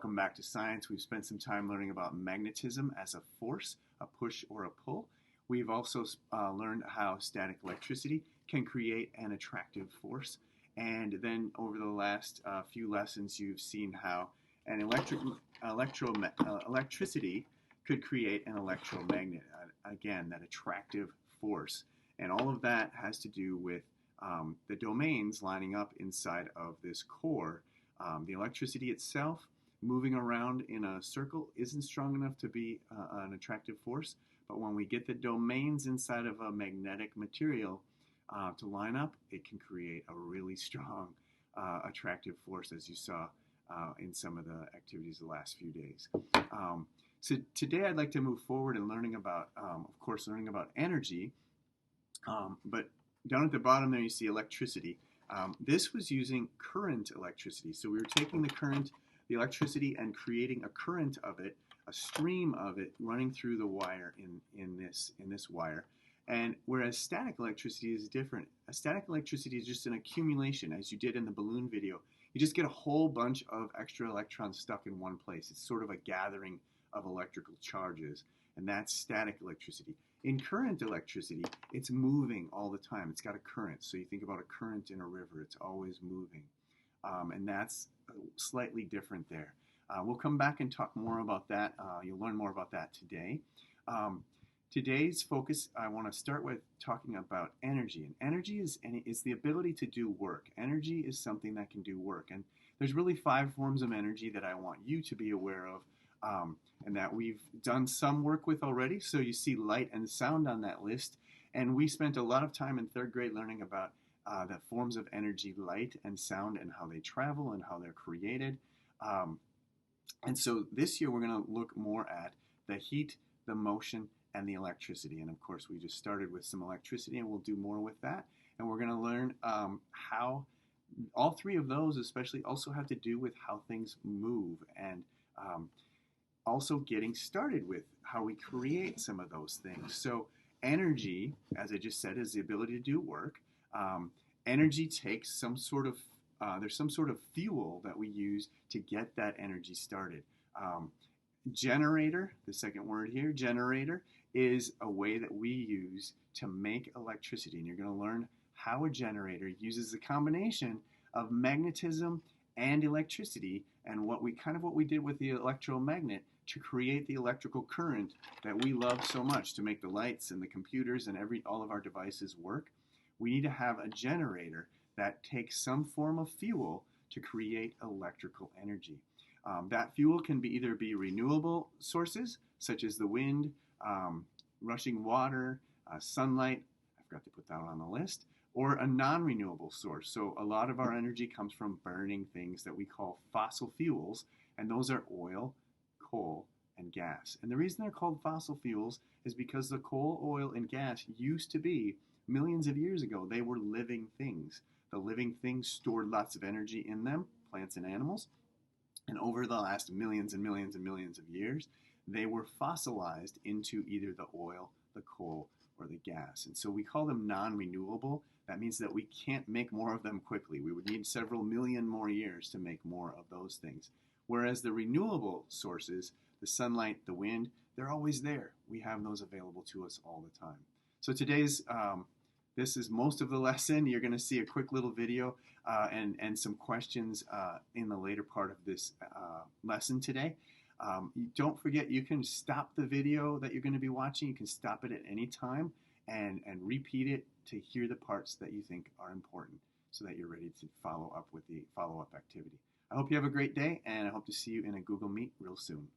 Welcome back to science. We've spent some time learning about magnetism as a force, a push or a pull. We've also learned how static electricity can create an attractive force. And then over the last few lessons, you've seen how an electricity could create an electromagnet, again, that attractive force. And all of that has to do with the domains lining up inside of this core. The electricity itself moving around in a circle isn't strong enough to be an attractive force, but when we get the domains inside of a magnetic material to line up, it can create a really strong attractive force, as you saw in some of the activities the last few days. So today I'd like to move forward in learning about, of course, learning about energy, but down at the bottom there you see electricity. This was using current electricity. So we were taking the current, the electricity, and creating a current of it, a stream of it running through the wire in this wire. And whereas static electricity is different. A static electricity is just an accumulation, as you did in the balloon video. You just get a whole bunch of extra electrons stuck in one place. It's sort of a gathering of electrical charges, and that's static electricity. In current electricity, it's moving all the time. It's got a current. So you think about a current in a river. It's always moving. And that's slightly different there. We'll come back and talk more about that. You'll learn more about that today. Today's focus, I want to start with talking about energy. And energy is the ability to do work. Energy is something that can do work. And there's really 5 forms of energy that I want you to be aware of. And that we've done some work with already. So you see light and sound on that list. And we spent a lot of time in 3rd grade learning about the forms of energy, light and sound, and how they travel and how they're created. And so this year we're going to look more at the heat, the motion, and the electricity. And of course we just started with some electricity, and we'll do more with that. And we're going to learn how all 3 of those especially also have to do with how things move, and also getting started with how we create some of those things. So energy, as I just said, is the ability to do work. Energy takes some sort of, there's some sort of fuel that we use to get that energy started. Generator, the second word here, generator, is a way that we use to make electricity. And you're going to learn how a generator uses the combination of magnetism and electricity, and what we did with the electromagnet to create the electrical current that we love so much to make the lights and the computers and all of our devices work. We need to have a generator that takes some form of fuel to create electrical energy. That fuel can either be renewable sources, such as the wind, rushing water, sunlight, I forgot to put that on the list, or a non-renewable source. So a lot of our energy comes from burning things that we call fossil fuels, and those are oil, coal, and gas. And the reason they're called fossil fuels is because the coal, oil, and gas used to be, millions of years ago, they were living things. The living things stored lots of energy in them, plants and animals, and over the last millions and millions and millions of years, they were fossilized into either the oil, the coal, or the gas. And so we call them non-renewable. That means that we can't make more of them quickly. We would need several million more years to make more of those things. Whereas the renewable sources, the sunlight, the wind, they're always there. We have those available to us all the time. So today's, this is most of the lesson. You're going to see a quick little video and some questions in the later part of this lesson today. Don't forget, you can stop the video that you're going to be watching. You can stop it at any time and repeat it to hear the parts that you think are important so that you're ready to follow up with the follow-up activity. I hope you have a great day, and I hope to see you in a Google Meet real soon.